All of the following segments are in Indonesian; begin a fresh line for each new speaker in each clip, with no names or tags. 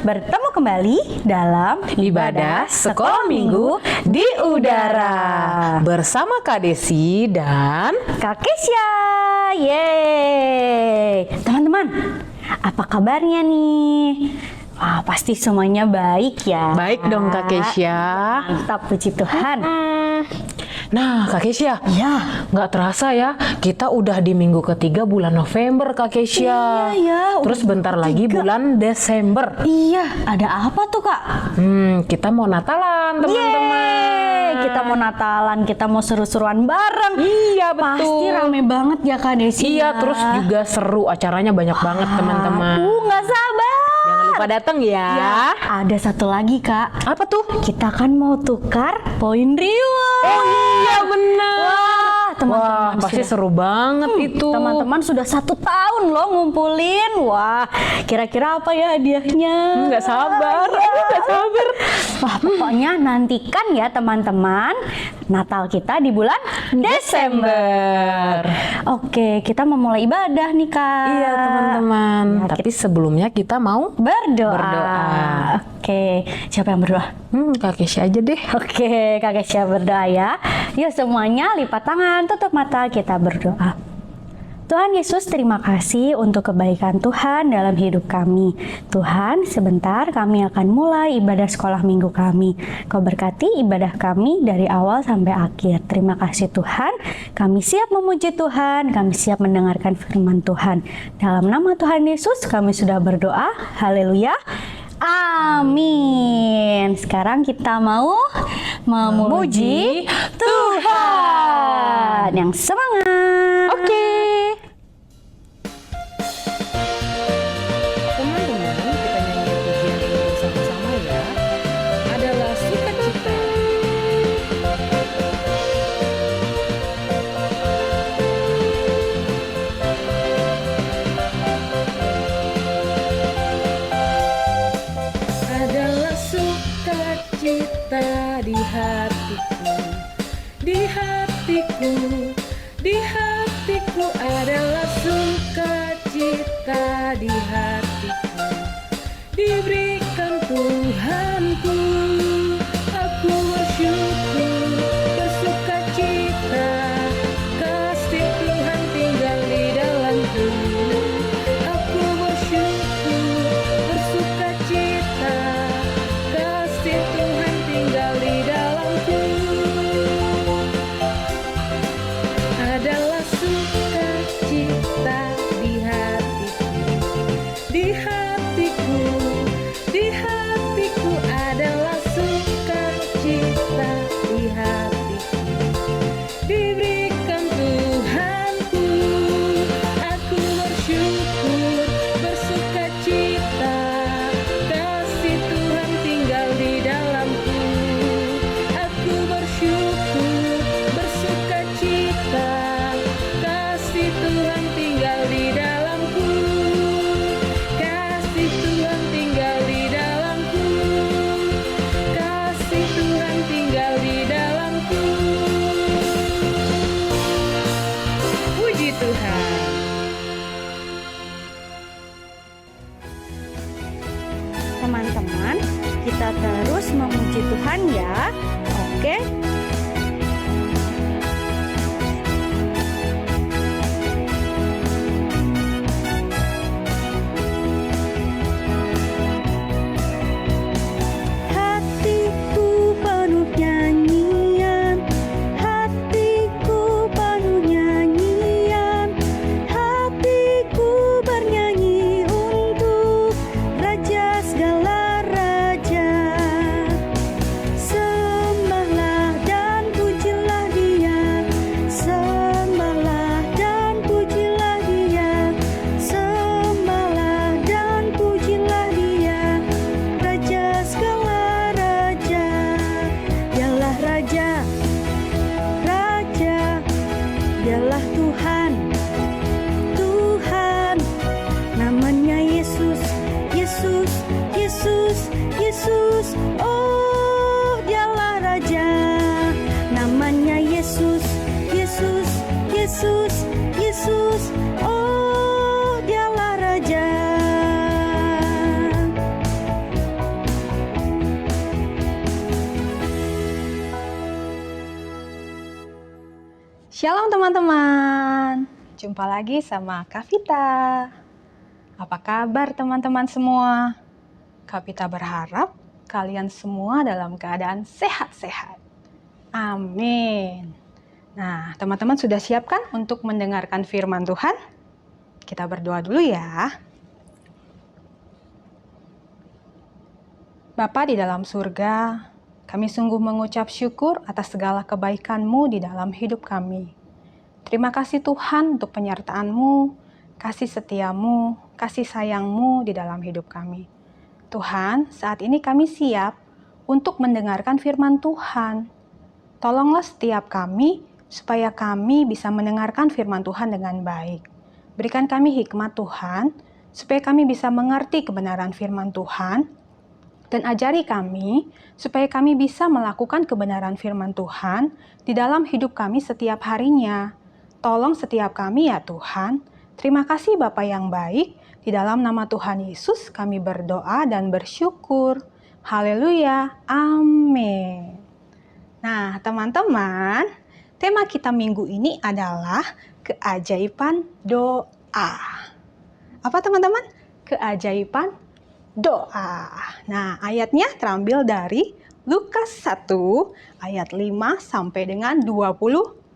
bertemu kembali dalam
Ibadah Sekolah Minggu di Udara bersama Kak Desi dan
Kak Kesya. Yeay. Teman-teman, apa kabarnya nih? Wah, pasti semuanya baik ya.
baik dong Kak Kesya.
Mantap, puji Tuhan.
Nah Kak Kesya,
Ya.
nggak terasa ya kita udah di minggu ketiga bulan November Kak Kesya.
Iya,
Terus
udah
bentar lagi
ketiga.
bulan Desember.
Iya, ada apa tuh Kak?
Kita mau Natalan teman-teman.
Yeay, kita mau Natalan, kita mau seru-seruan bareng.
Iya
Pasti
betul.
rame banget ya Kak Desi.
Iya, terus juga seru, acaranya banyak banget teman-teman.
Nggak sabar.
Jangan lupa datang ya.
Ya, ada satu lagi Kak.
Apa tuh?
Kita kan mau tukar poin reward.
Oh iya benar.
Wah, teman-teman
pasti
sudah-
seru banget itu.
Teman-teman sudah 1 tahun loh ngumpulin. Wah, kira-kira apa ya hadiahnya?
Nggak sabar. Aduh, nggak sabar.
Wah, pokoknya nantikan ya teman-teman Natal kita di bulan Desember. Oke, kita memulai ibadah nih Kak.
Iya teman-teman.
Ya,
Tapi sebelumnya kita mau
berdoa. Oke, siapa yang berdoa?
Kak Kesya aja deh.
Oke, Kak Kesya berdoa ya. Yuk semuanya lipat tangan, tutup mata, kita berdoa. Tuhan Yesus, terima kasih untuk kebaikan Tuhan dalam hidup kami. Tuhan, sebentar kami akan mulai ibadah sekolah minggu kami. Kau berkati ibadah kami dari awal sampai akhir. Terima kasih Tuhan, kami siap memuji Tuhan, kami siap mendengarkan firman Tuhan. Dalam nama Tuhan Yesus kami sudah berdoa. Haleluya. Amin. Sekarang kita mau memuji Tuhan. Yang semangat.
Oke. Teman-teman, kita nyanyi pujian ini bersama-sama ya. Adalah sukacita. Adalah sukacita di hatiku, di hatiku, di hatiku adalah sukacita di hatiku, diberikan Tuhanku, aku bersyukur, bersukacita, kasih Tuhan tinggal di dalamku. Aku bersyukur, bersukacita, kasih Tuhan tinggal di dalamku. Adalah sukacita di hatiku, di hatiku,
Shalom teman-teman, jumpa lagi sama Kak Vita. Apa kabar teman-teman semua? Kak Vita berharap kalian semua dalam keadaan sehat-sehat. Amin. Nah, teman-teman sudah siap kan untuk mendengarkan firman Tuhan? Kita berdoa dulu ya. Bapa di dalam surga, kami sungguh mengucap syukur atas segala kebaikan-Mu di dalam hidup kami. Terima kasih Tuhan untuk penyertaan-Mu, kasih setia-Mu, kasih sayang-Mu di dalam hidup kami. Tuhan, saat ini kami siap untuk mendengarkan firman Tuhan. Tolonglah setiap kami supaya kami bisa mendengarkan firman Tuhan dengan baik. Berikan kami hikmat Tuhan, supaya kami bisa mengerti kebenaran firman Tuhan, dan ajari kami supaya kami bisa melakukan kebenaran firman Tuhan di dalam hidup kami setiap harinya. Tolong setiap kami ya Tuhan. Terima kasih Bapa yang baik. Di dalam nama Tuhan Yesus kami berdoa dan bersyukur. Haleluya. Amin. Nah teman-teman, tema kita minggu ini adalah keajaiban doa. Apa teman-teman? Keajaiban doa. Nah, ayatnya terambil dari Lukas 1 ayat 5 sampai dengan 25.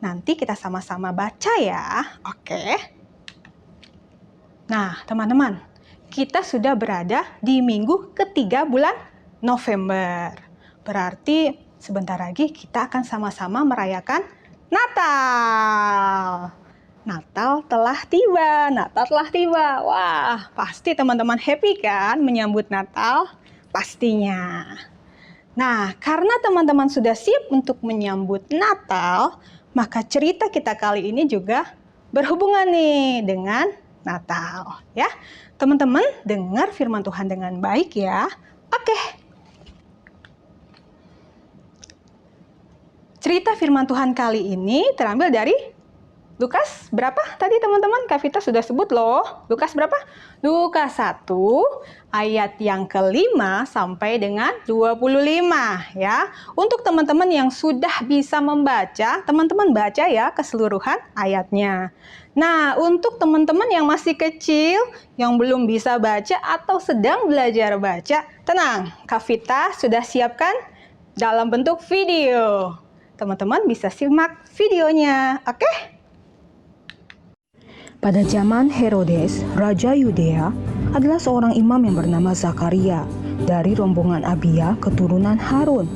Nanti kita sama-sama baca ya. Oke. Nah, teman-teman, kita sudah berada di minggu ketiga bulan November. Berarti sebentar lagi kita akan sama-sama merayakan Natal. Natal telah tiba. Wah, pasti teman-teman happy kan menyambut Natal? Pastinya. Nah, karena teman-teman sudah siap untuk menyambut Natal, maka cerita kita kali ini juga berhubungan nih dengan Natal. Ya, teman-teman dengar firman Tuhan dengan baik ya. Oke. Cerita firman Tuhan kali ini terambil dari Lukas berapa tadi teman-teman? Kak Vita sudah sebut loh. Lukas berapa? Lukas 1 ayat yang ke-5 sampai dengan 25 ya. Untuk teman-teman yang sudah bisa membaca, teman-teman baca ya keseluruhan ayatnya. Nah, untuk teman-teman yang masih kecil, yang belum bisa baca atau sedang belajar baca, tenang, Kak Vita sudah siapkan dalam bentuk video. Teman-teman bisa simak videonya, oke?
Pada zaman Herodes, Raja Yudea, adalah seorang imam yang bernama Zakaria dari rombongan Abia, keturunan Harun.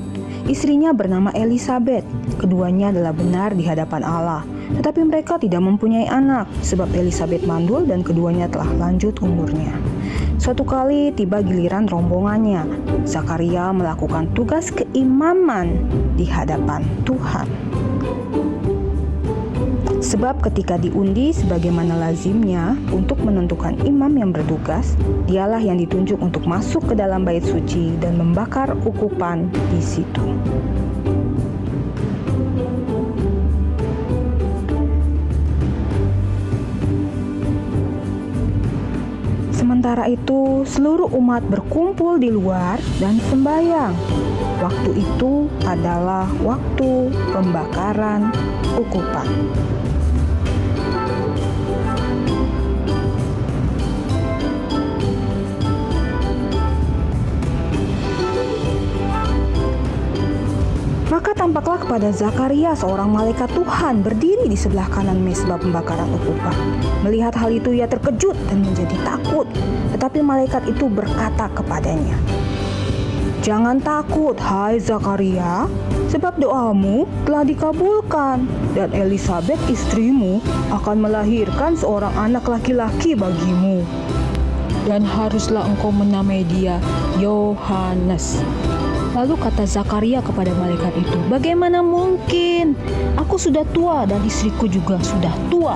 Istrinya bernama Elisabet. Keduanya adalah benar di hadapan Allah, tetapi mereka tidak mempunyai anak sebab Elisabet mandul dan keduanya telah lanjut umurnya. Suatu kali tiba giliran rombongannya. Zakaria melakukan tugas keimaman di hadapan Tuhan. Sebab ketika diundi sebagaimana lazimnya untuk menentukan imam yang bertugas, dialah yang ditunjuk untuk masuk ke dalam bait suci dan membakar ukupan di situ. Sementara itu, seluruh umat berkumpul di luar dan sembahyang. Waktu itu adalah waktu pembakaran ukupan. Maka tampaklah kepada Zakaria seorang malaikat Tuhan berdiri di sebelah kanan mezbah pembakaran ukupan. Melihat hal itu ia terkejut dan menjadi takut. Tetapi malaikat itu berkata kepadanya, "Jangan takut, hai Zakaria, sebab doamu telah dikabulkan, dan Elisabet istrimu akan melahirkan seorang anak laki-laki bagimu. Dan haruslah engkau menamai dia Yohanes." Lalu kata Zakaria kepada malaikat itu, "Bagaimana mungkin? Aku sudah tua dan istriku juga sudah tua."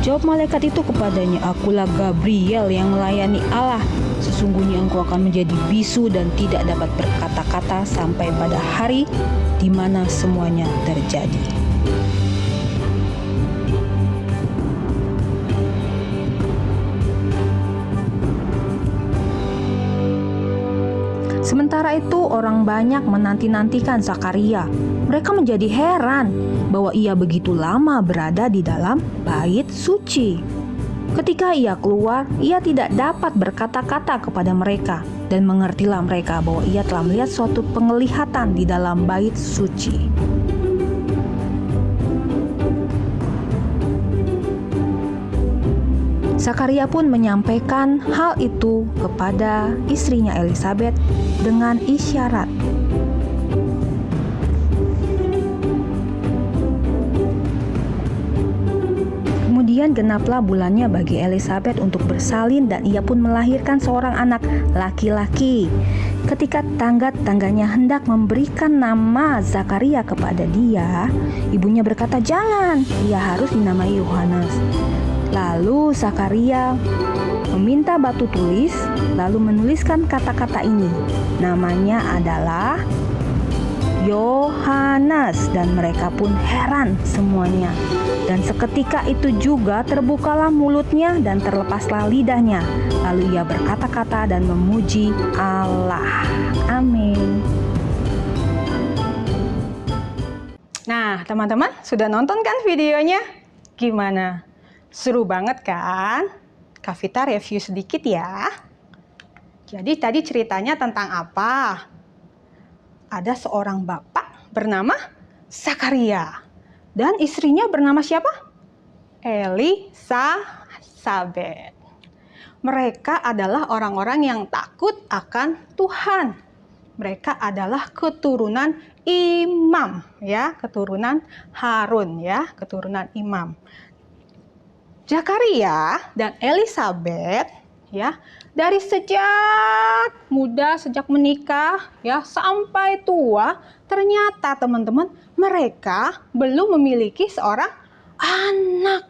Jawab malaikat itu kepadanya, "Akulah Gabriel yang melayani Allah. Sesungguhnya engkau akan menjadi bisu dan tidak dapat berkata-kata sampai pada hari di mana semuanya terjadi." Sementara itu orang banyak menanti-nantikan Zakaria. Mereka menjadi heran bahwa ia begitu lama berada di dalam bait suci. Ketika ia keluar, ia tidak dapat berkata-kata kepada mereka, dan mengertilah mereka bahwa ia telah melihat suatu penglihatan di dalam bait suci. Zakaria pun menyampaikan hal itu kepada istrinya Elisabet dengan isyarat. Kemudian genaplah bulannya bagi Elisabet untuk bersalin dan ia pun melahirkan seorang anak laki-laki. Ketika tetangga-tetangganya hendak memberikan nama Zakaria kepada dia, ibunya berkata, "Jangan, ia harus dinamai Yohanes." Lalu Zakaria meminta batu tulis, lalu menuliskan kata-kata ini. Namanya adalah Yohanes, dan mereka pun heran semuanya. Dan seketika itu juga terbukalah mulutnya dan terlepaslah lidahnya. Lalu ia berkata-kata dan memuji Allah. Amin.
Nah, teman-teman sudah nonton kan videonya? Gimana? Seru banget kan? Kak Vita review sedikit ya. Jadi tadi ceritanya tentang apa? Ada seorang bapak bernama Zakaria. Dan istrinya bernama siapa? Elisabet. Mereka adalah orang-orang yang takut akan Tuhan. Mereka adalah keturunan imam, ya, keturunan Harun, ya, keturunan imam. Zakaria dan Elisabet, ya, dari sejak muda, sejak menikah, ya, sampai tua, ternyata teman-teman, mereka belum memiliki seorang anak.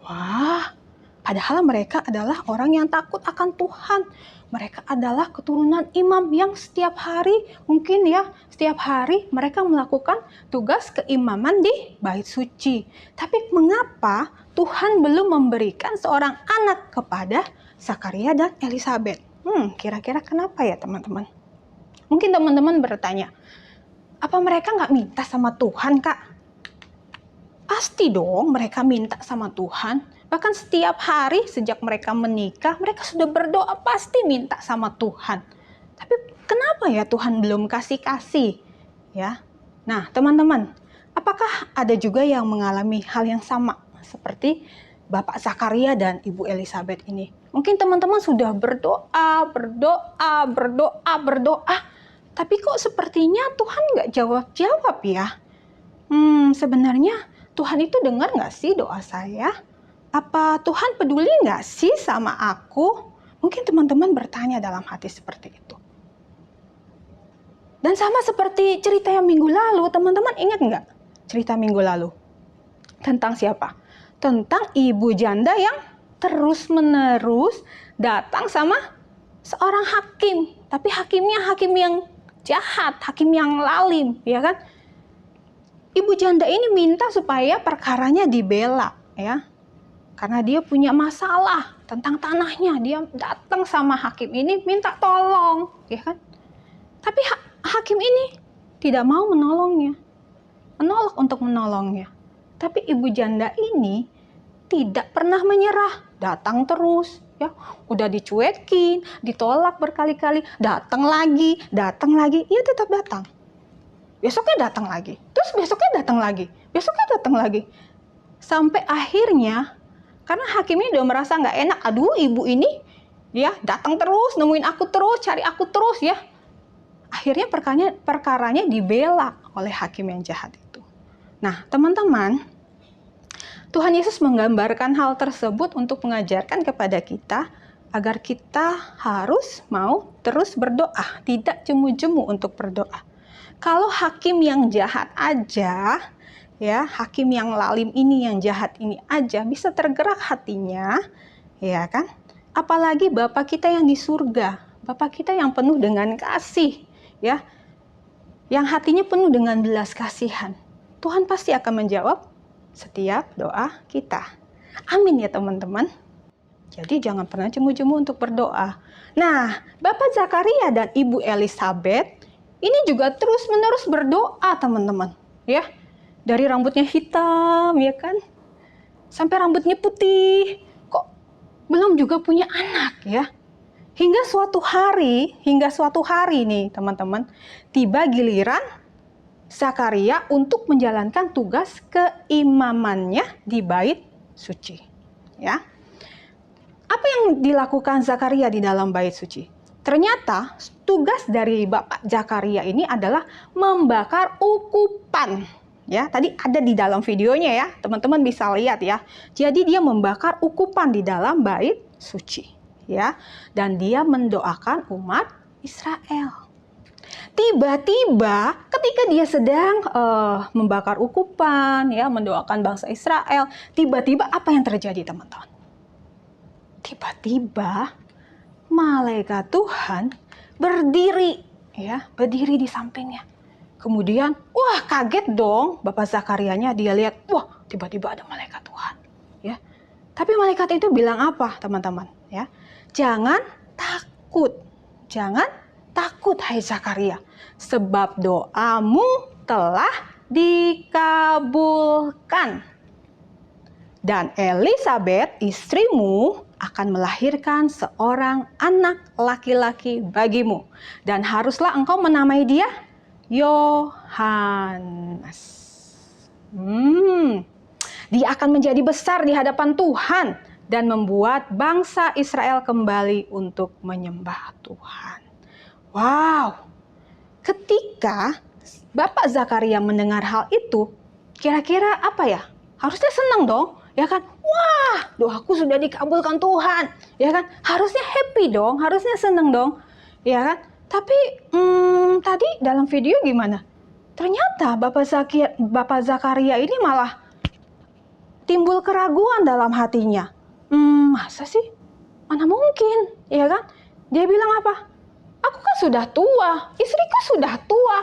Wah, padahal mereka adalah orang yang takut akan Tuhan. Mereka adalah keturunan imam yang setiap hari, mungkin ya, setiap hari mereka melakukan tugas keimaman di bait suci. Tapi mengapa Tuhan belum memberikan seorang anak kepada Zakaria dan Elisabet? Kira-kira kenapa ya teman-teman? Mungkin teman-teman bertanya, apa mereka nggak minta sama Tuhan, Kak? Pasti dong mereka minta sama Tuhan. Bahkan setiap hari sejak mereka menikah, mereka sudah berdoa pasti minta sama Tuhan. Tapi kenapa ya Tuhan belum kasih-kasih? Ya. Nah, teman-teman, apakah ada juga yang mengalami hal yang sama seperti Bapak Zakaria dan Ibu Elisabet ini? Mungkin teman-teman sudah berdoa, tapi kok sepertinya Tuhan nggak jawab-jawab ya? Sebenarnya Tuhan itu dengar nggak sih doa saya? Apa Tuhan peduli nggak sih sama aku? Mungkin teman-teman bertanya dalam hati seperti itu. Dan sama seperti cerita yang minggu lalu, teman-teman ingat nggak cerita minggu lalu? Tentang siapa? Tentang ibu janda yang terus-menerus datang sama seorang hakim. Tapi hakimnya hakim yang jahat, hakim yang lalim, ya kan? Ibu janda ini minta supaya perkaranya dibela, ya. Karena dia punya masalah tentang tanahnya, dia datang sama hakim ini minta tolong, ya kan? Tapi hakim ini tidak mau menolongnya, menolak untuk menolongnya. Tapi ibu janda ini tidak pernah menyerah, datang terus, ya. Udah dicuekin, ditolak berkali-kali, datang lagi, ia tetap datang. Besoknya datang lagi, terus besoknya datang lagi, besoknya datang lagi. Sampai akhirnya, karena hakim ini udah merasa nggak enak, aduh ibu ini ya datang terus, nemuin aku terus, cari aku terus ya. Akhirnya perkaranya dibela oleh hakim yang jahat itu. Nah teman-teman, Tuhan Yesus menggambarkan hal tersebut untuk mengajarkan kepada kita agar kita harus mau terus berdoa, tidak jemu-jemu untuk berdoa. Kalau hakim yang jahat aja, ya, hakim yang lalim ini, yang jahat ini aja bisa tergerak hatinya, ya kan? Apalagi Bapa kita yang di surga, Bapa kita yang penuh dengan kasih, ya, yang hatinya penuh dengan belas kasihan. Tuhan pasti akan menjawab setiap doa kita. Amin ya teman-teman. Jadi jangan pernah jemu-jemu untuk berdoa. Nah, Bapak Zakaria dan Ibu Elizabeth ini juga terus-menerus berdoa, teman-teman. Ya, dari rambutnya hitam, ya kan, sampai rambutnya putih. Kok belum juga punya anak, ya? Hingga suatu hari nih, teman-teman, tiba giliran Zakaria untuk menjalankan tugas keimamannya di bait suci. Ya. Apa yang dilakukan Zakaria di dalam bait suci? Ternyata tugas dari Bapak Zakaria ini adalah membakar ukupan. Ya, tadi ada di dalam videonya ya, teman-teman bisa lihat ya. Jadi dia membakar ukupan di dalam bait suci, ya. Dan dia mendoakan umat Israel. Tiba-tiba ketika dia sedang membakar ukupan, ya, mendoakan bangsa Israel, tiba-tiba apa yang terjadi, teman-teman? Tiba-tiba malaikat Tuhan berdiri, ya, berdiri di sampingnya. Kemudian, wah, kaget dong Bapak Zakarianya, dia lihat, wah, tiba-tiba ada malaikat Tuhan, ya. Tapi malaikat itu bilang apa, teman-teman, ya? Jangan takut. Jangan takut, hai Zakaria, sebab doamu telah dikabulkan. Dan Elizabeth, istrimu, akan melahirkan seorang anak laki-laki bagimu. Dan haruslah engkau menamai dia Yohanes. Dia akan menjadi besar di hadapan Tuhan dan membuat bangsa Israel kembali untuk menyembah Tuhan. Wow, ketika Bapak Zakaria mendengar hal itu, kira-kira apa ya? Harusnya senang dong, ya kan? Wah, doaku sudah dikabulkan Tuhan, ya kan? Harusnya happy dong, harusnya senang dong, ya kan? Tapi tadi dalam video gimana? Ternyata Bapak Zakaria ini malah timbul keraguan dalam hatinya. Masa sih? Mana mungkin, ya kan? Dia bilang apa? Aku kan sudah tua, istriku sudah tua,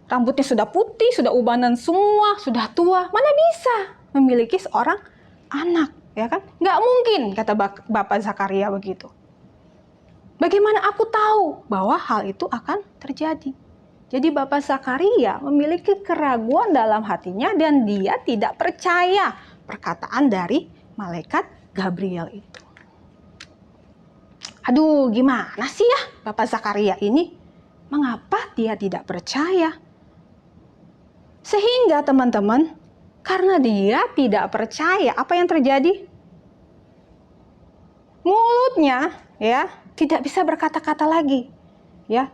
rambutnya sudah putih, sudah ubanan semua, sudah tua. Mana bisa memiliki seorang anak, ya kan? Nggak mungkin, kata Bapak Zakaria begitu. Bagaimana aku tahu bahwa hal itu akan terjadi? Jadi Bapak Zakaria memiliki keraguan dalam hatinya dan dia tidak percaya perkataan dari malaikat Gabriel itu. Aduh, gimana sih ya Bapak Zakaria ini? Mengapa dia tidak percaya? Sehingga teman-teman, karena dia tidak percaya, apa yang terjadi? Mulutnya, ya, tidak bisa berkata-kata lagi, ya.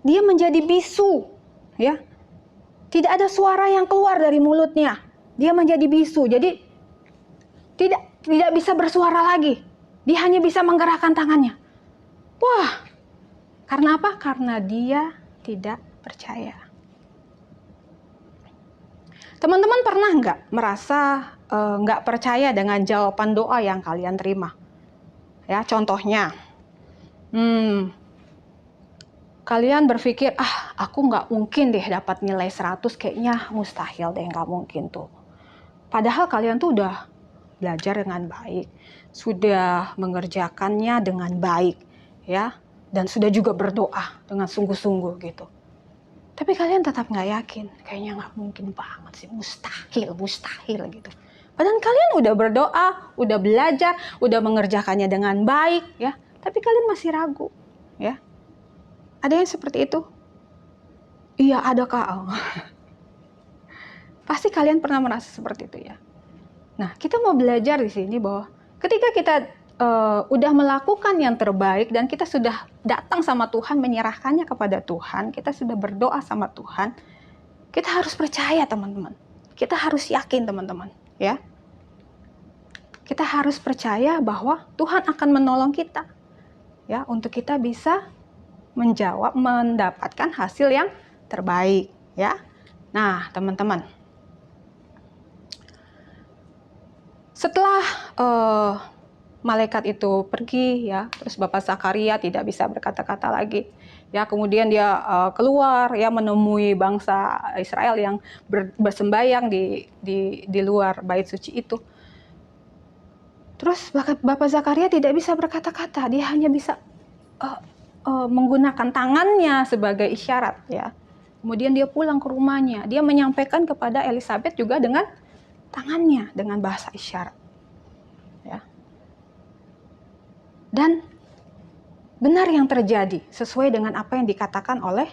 Dia menjadi bisu, ya. Tidak ada suara yang keluar dari mulutnya. Dia menjadi bisu, jadi tidak bisa bersuara lagi. Dia hanya bisa menggerakkan tangannya. Wah, karena apa? Karena dia tidak percaya. Teman-teman pernah nggak merasa nggak percaya dengan jawaban doa yang kalian terima? Ya, contohnya, kalian berpikir, aku nggak mungkin deh dapat nilai 100, kayaknya mustahil deh, nggak mungkin tuh. Padahal kalian tuh udah belajar dengan baik, sudah mengerjakannya dengan baik, ya, dan sudah juga berdoa dengan sungguh-sungguh gitu. Tapi kalian tetap nggak yakin, kayaknya nggak mungkin banget sih, mustahil gitu. Padahal kalian udah berdoa, udah belajar, udah mengerjakannya dengan baik, ya. Tapi kalian masih ragu, ya. Ada yang seperti itu? Iya, ada Kak. Pasti kalian pernah merasa seperti itu ya. Nah, kita mau belajar di sini bahwa ketika kita udah melakukan yang terbaik dan kita sudah datang sama Tuhan, menyerahkannya kepada Tuhan, kita sudah berdoa sama Tuhan, kita harus percaya, teman-teman. Kita harus yakin, teman-teman, ya. Kita harus percaya bahwa Tuhan akan menolong kita, ya, untuk kita bisa mendapatkan hasil yang terbaik, ya. Nah, teman-teman, setelah malaikat itu pergi, ya, terus Bapak Zakaria tidak bisa berkata-kata lagi, ya. Kemudian dia keluar, ya, menemui bangsa Israel yang bersembayang di luar bait suci itu. Terus Bapak Zakaria tidak bisa berkata-kata, dia hanya bisa menggunakan tangannya sebagai isyarat ya. Kemudian dia pulang ke rumahnya, dia menyampaikan kepada Elizabeth juga dengan tangannya, dengan bahasa isyarat. Ya. Dan benar yang terjadi sesuai dengan apa yang dikatakan oleh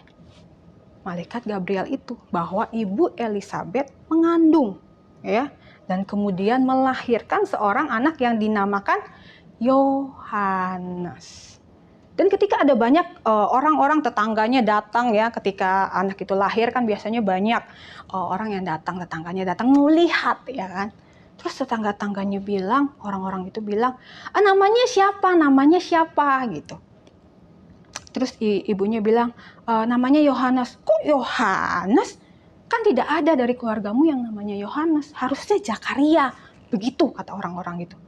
malaikat Gabriel itu, bahwa Ibu Elizabeth mengandung ya, dan kemudian melahirkan seorang anak yang dinamakan Yohanes. Dan ketika ada banyak orang-orang tetangganya datang ya, ketika anak itu lahir kan biasanya banyak orang yang datang, tetangganya datang melihat ya kan. Terus tetangga-tangganya bilang, orang-orang itu bilang, namanya siapa, namanya siapa gitu. Terus ibunya bilang, namanya Yohanes. Kok Yohanes? Kan tidak ada dari keluargamu yang namanya Yohanes, harusnya Zakaria. Begitu kata orang-orang itu.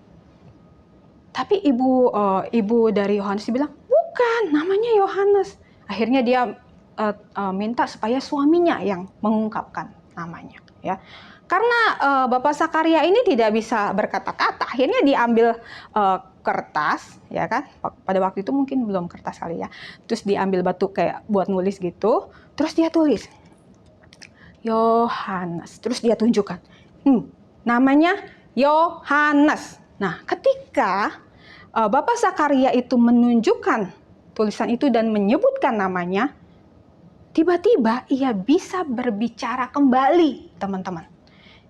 Tapi ibu dari Yohanes bilang, bukan, namanya Yohanes. Akhirnya dia minta supaya suaminya yang mengungkapkan namanya ya. Karena Bapak Zakaria ini tidak bisa berkata-kata, akhirnya diambil kertas ya kan. Pada waktu itu mungkin belum kertas kali ya. Terus diambil batu kayak buat nulis gitu, terus dia tulis Yohanes. Terus dia tunjukkan, namanya Yohanes. Nah, ketika Bapak Zakaria itu menunjukkan tulisan itu dan menyebutkan namanya, tiba-tiba ia bisa berbicara kembali, teman-teman.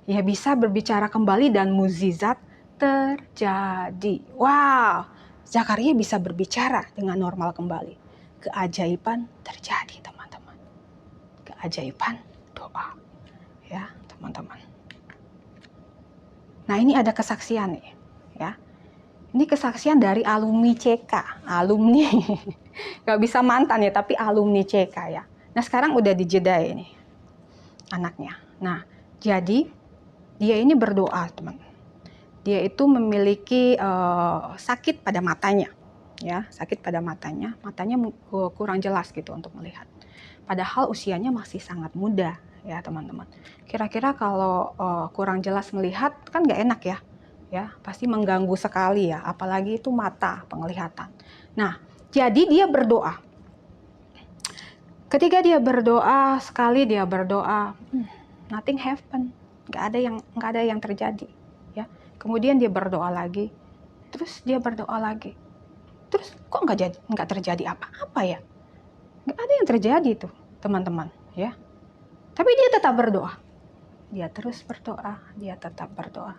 Ia bisa berbicara kembali dan mukjizat terjadi. Wow, Zakaria bisa berbicara dengan normal kembali. Keajaiban terjadi, teman-teman. Keajaiban doa. Ya, teman-teman. Nah, ini ada kesaksian nih, ya. Ini kesaksian dari alumni CK, alumni, gak bisa mantan ya, tapi alumni CK ya. Nah sekarang udah dijeda ini anaknya. Nah jadi dia ini berdoa teman. Dia itu memiliki sakit pada matanya, ya sakit pada matanya kurang jelas gitu untuk melihat. Padahal usianya masih sangat muda ya teman-teman. Kira-kira kalau kurang jelas melihat kan gak enak ya. Ya, pasti mengganggu sekali ya, apalagi itu mata penglihatan. Nah, jadi dia berdoa. Ketika dia berdoa, sekali dia berdoa, nothing happen, nggak ada yang terjadi. Ya, kemudian dia berdoa lagi, terus dia berdoa lagi, terus kok nggak terjadi apa-apa ya? Nggak ada yang terjadi tuh, teman-teman, ya. Tapi dia tetap berdoa, dia terus berdoa, dia tetap berdoa.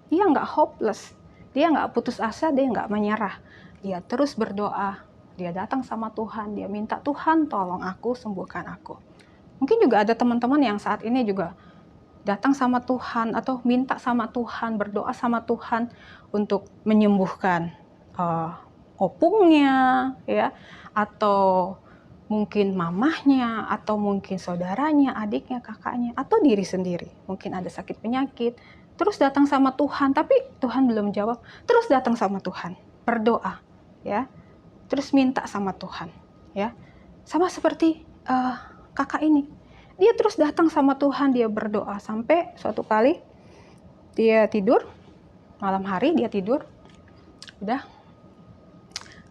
Dia nggak hopeless, dia nggak putus asa, dia nggak menyerah. Dia terus berdoa, dia datang sama Tuhan, dia minta Tuhan tolong aku, sembuhkan aku. Mungkin juga ada teman-teman yang saat ini juga datang sama Tuhan atau minta sama Tuhan, berdoa sama Tuhan untuk menyembuhkan opungnya, ya, atau mungkin mamahnya, atau mungkin saudaranya, adiknya, kakaknya, atau diri sendiri. Mungkin ada sakit penyakit. Terus datang sama Tuhan, tapi Tuhan belum jawab. Terus datang sama Tuhan, berdoa, ya. Terus minta sama Tuhan, ya. Sama seperti kakak ini. Dia terus datang sama Tuhan, dia berdoa sampai suatu kali dia tidur, malam hari dia tidur. Udah.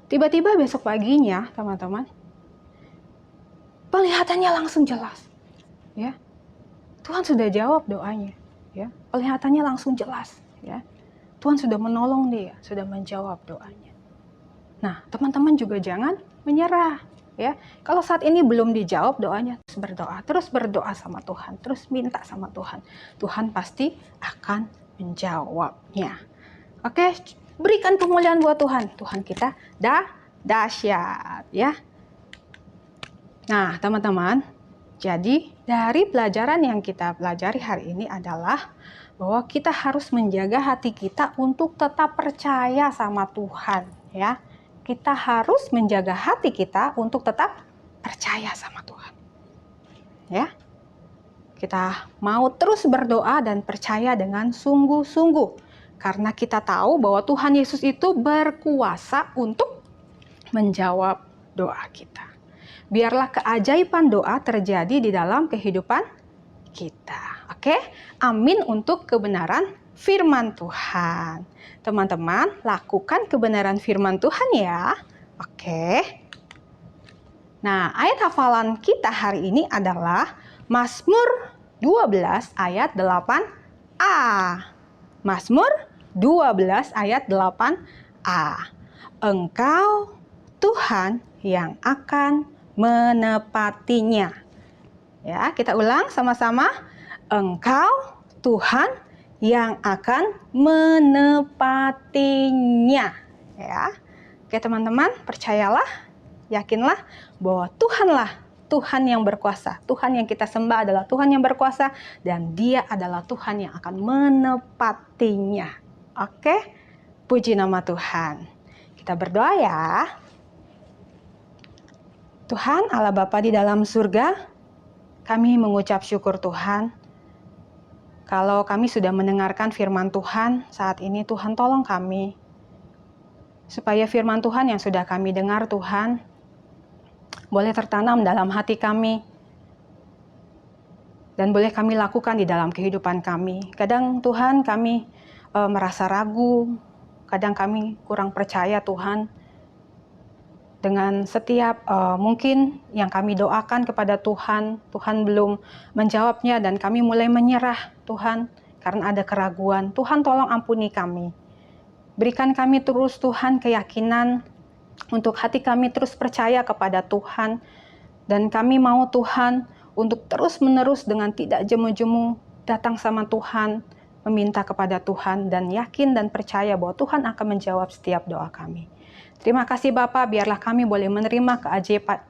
Tiba-tiba besok paginya, teman-teman, penglihatannya langsung jelas, ya. Tuhan sudah jawab doanya. Ya, kelihatannya langsung jelas, ya. Tuhan sudah menolong dia, sudah menjawab doanya. Nah, teman-teman juga jangan menyerah, ya. Kalau saat ini belum dijawab doanya, terus berdoa sama Tuhan, terus minta sama Tuhan. Tuhan pasti akan menjawabnya. Oke, berikan kemuliaan buat Tuhan. Tuhan kita dahsyat, ya. Nah, teman-teman, jadi dari pelajaran yang kita pelajari hari ini adalah bahwa kita harus menjaga hati kita untuk tetap percaya sama Tuhan, ya. Kita harus menjaga hati kita untuk tetap percaya sama Tuhan. Ya. Kita mau terus berdoa dan percaya dengan sungguh-sungguh karena kita tahu bahwa Tuhan Yesus itu berkuasa untuk menjawab doa kita. Biarlah keajaiban doa terjadi di dalam kehidupan kita. Oke? Amin untuk kebenaran firman Tuhan. Teman-teman, lakukan kebenaran firman Tuhan ya. Oke. Nah, ayat hafalan kita hari ini adalah Mazmur 12 ayat 8a. Mazmur 12 ayat 8a. Engkau Tuhan yang akan menepatinya. Ya, kita ulang sama-sama. Engkau Tuhan yang akan menepatinya. Ya. Oke teman-teman, percayalah, yakinlah bahwa Tuhanlah Tuhan yang berkuasa. Tuhan yang kita sembah adalah Tuhan yang berkuasa dan Dia adalah Tuhan yang akan menepatinya. Oke? Puji nama Tuhan. Kita berdoa ya. Tuhan Allah Bapa di dalam surga, kami mengucap syukur Tuhan. Kalau kami sudah mendengarkan firman Tuhan, saat ini Tuhan tolong kami. Supaya firman Tuhan yang sudah kami dengar Tuhan, boleh tertanam dalam hati kami. Dan boleh kami lakukan di dalam kehidupan kami. Kadang Tuhan kami merasa ragu, kadang kami kurang percaya Tuhan. Dengan setiap mungkin yang kami doakan kepada Tuhan, Tuhan belum menjawabnya dan kami mulai menyerah Tuhan karena ada keraguan. Tuhan tolong ampuni kami. Berikan kami terus Tuhan keyakinan untuk hati kami terus percaya kepada Tuhan. Dan kami mau Tuhan untuk terus menerus dengan tidak jemu-jemu datang sama Tuhan, meminta kepada Tuhan dan yakin dan percaya bahwa Tuhan akan menjawab setiap doa kami. Terima kasih Bapa, biarlah kami boleh menerima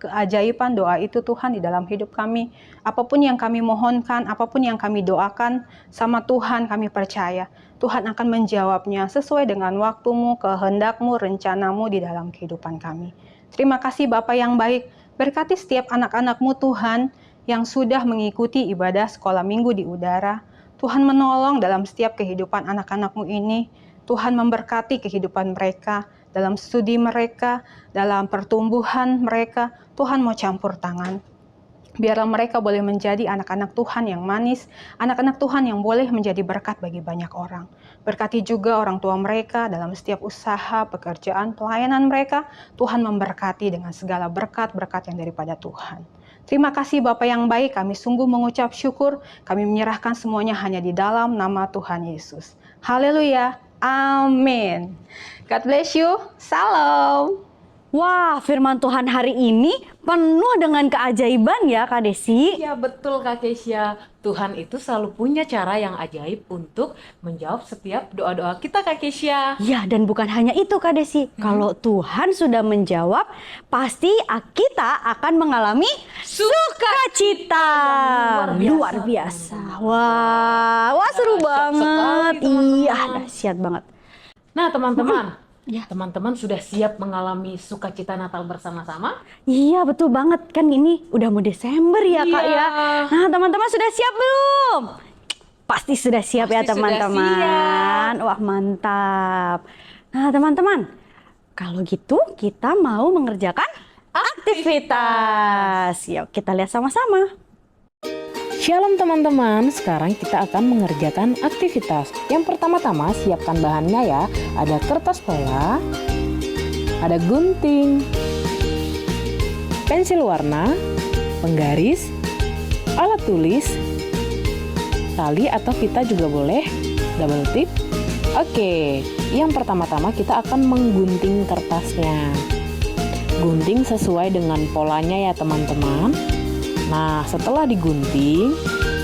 keajaiban doa itu Tuhan di dalam hidup kami. Apapun yang kami mohonkan, apapun yang kami doakan sama Tuhan, kami percaya Tuhan akan menjawabnya sesuai dengan waktu-Mu, kehendak-Mu, rencana-Mu di dalam kehidupan kami. Terima kasih Bapa yang baik, berkati setiap anak-anak-Mu Tuhan yang sudah mengikuti ibadah sekolah minggu di udara. Tuhan menolong dalam setiap kehidupan anak-anak-Mu ini. Tuhan memberkati kehidupan mereka, dalam studi mereka, dalam pertumbuhan mereka. Tuhan mau campur tangan. Biarlah mereka boleh menjadi anak-anak Tuhan yang manis, anak-anak Tuhan yang boleh menjadi berkat bagi banyak orang. Berkati juga orang tua mereka dalam setiap usaha, pekerjaan, pelayanan mereka. Tuhan memberkati dengan segala berkat-berkat yang daripada Tuhan. Terima kasih Bapa yang baik, kami sungguh mengucap syukur, kami menyerahkan semuanya hanya di dalam nama Tuhan Yesus. Haleluya, amin. God bless you, salam.
Wah, firman Tuhan hari ini penuh dengan keajaiban ya Kak Desi.
Ya betul Kak Kesia, Tuhan itu selalu punya cara yang ajaib untuk menjawab setiap doa-doa kita Kak Kesia.
Ya, dan bukan hanya itu Kak Desi. Kalau Tuhan sudah menjawab, pasti kita akan mengalami sukacita. Luar biasa. Wah seru banget.
teman-teman.
Iya, dahsyat banget.
Nah teman-teman,
Ya.
teman-teman sudah siap mengalami sukacita Natal bersama-sama?
Iya, betul banget. Kan ini udah mau Desember ya Kak
Iya.
ya. Nah, teman-teman sudah siap belum? Pasti sudah siap ya
Pasti sudah
teman-teman. Wah, mantap. Nah, teman-teman, kalau gitu kita mau mengerjakan aktivitas. Yuk, kita lihat sama-sama.
Shalom teman-teman, sekarang kita akan mengerjakan aktivitas. Yang pertama-tama siapkan bahannya ya. Ada kertas pola, ada gunting, pensil warna, penggaris, alat tulis, tali atau pita juga boleh, double tip. Oke, yang pertama-tama kita akan menggunting kertasnya. Gunting sesuai dengan polanya ya teman-teman. Nah, setelah digunting,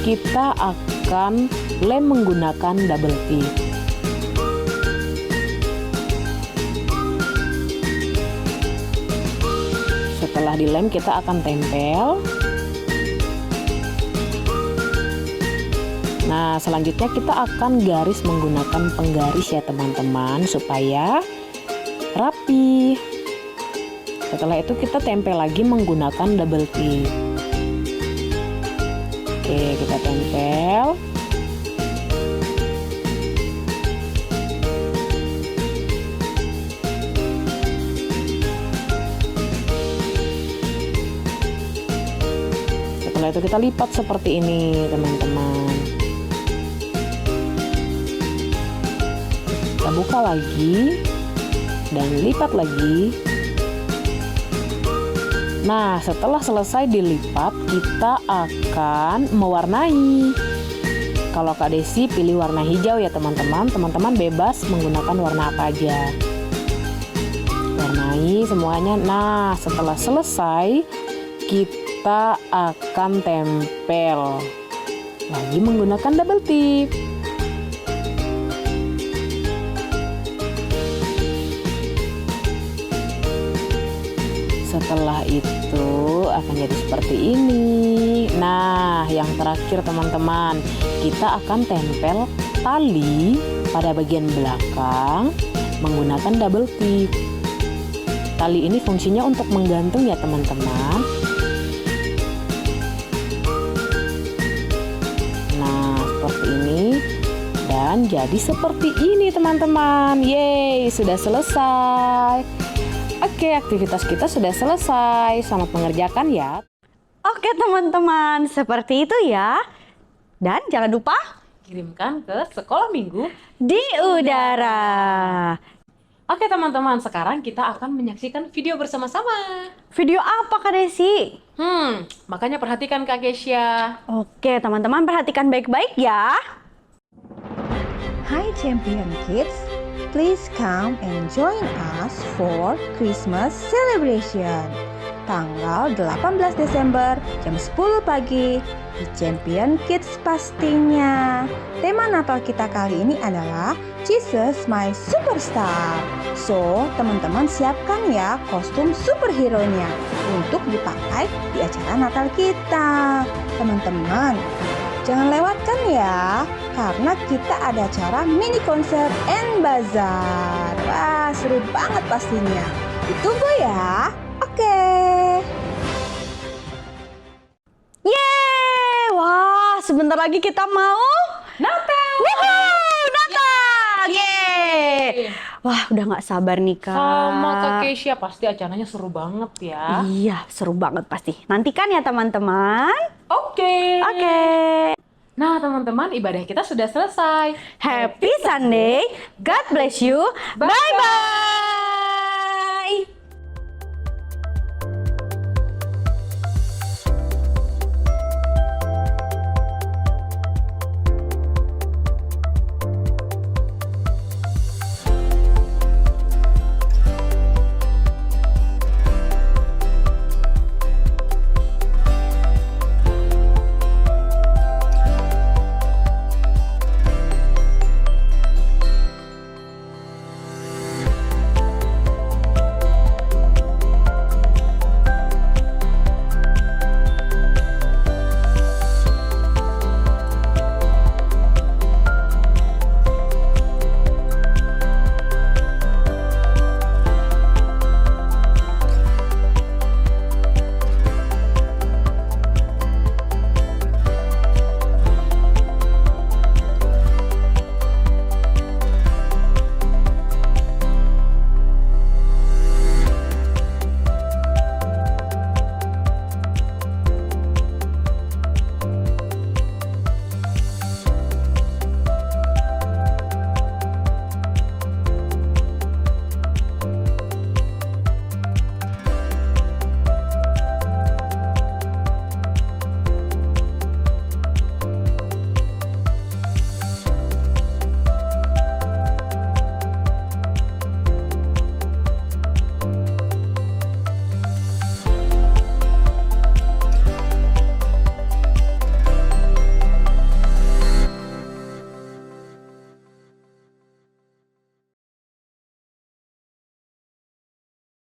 kita akan lem menggunakan double tip. Setelah dilem, kita akan tempel. Nah, selanjutnya kita akan garis menggunakan penggaris ya teman-teman, supaya rapi. Setelah itu kita tempel lagi menggunakan double tip. Oke, kita tempel. Setelah itu kita lipat seperti ini, teman-teman. Kita buka lagi dan lipat lagi. Nah, setelah selesai dilipat, kita akan mewarnai. Kalau Kak Desi pilih warna hijau ya teman-teman. Teman-teman bebas menggunakan warna apa aja. Warnai semuanya. Nah, setelah selesai, kita akan tempel lagi menggunakan double tip. Setelah itu akan jadi seperti ini. Nah, yang terakhir teman-teman, kita akan tempel tali pada bagian belakang menggunakan double tip. Tali ini fungsinya untuk menggantung ya teman-teman. Nah, seperti ini. Dan jadi seperti ini teman-teman. Yeay, sudah selesai. Oke, aktivitas kita sudah selesai. Selamat mengerjakan ya.
Oke teman-teman, seperti itu ya. Dan jangan lupa
Kirimkan ke sekolah minggu
di udara.
Oke teman-teman, sekarang kita akan menyaksikan video bersama-sama.
Video apa Kak Desi?
Makanya perhatikan Kak Kesya.
Oke teman-teman, perhatikan baik-baik ya.
Hi Champion Kids, please come and join us for Christmas celebration. Tanggal 18 Desember jam 10 pagi di Champion Kids pastinya. Tema Natal kita kali ini adalah Jesus My Superstar. So, teman-teman siapkan ya kostum superhero-nya untuk dipakai di acara Natal kita. Teman-teman, jangan lewatkan ya, karena kita ada acara mini konser and bazaar. Wah, seru banget pastinya. Ditunggu ya. Oke.
Yeay! Wah, sebentar lagi kita mau
Natal!
Wuhuu, Natal! Yeay! Wah, udah gak sabar nih Kak.
Sama Kak Kesya, pasti acaranya seru banget ya.
Iya, seru banget pasti. Nantikan ya teman-teman.
Oke.
Oke.
Nah teman-teman, ibadah kita sudah selesai.
Happy Sunday. God bless you. Bye-bye.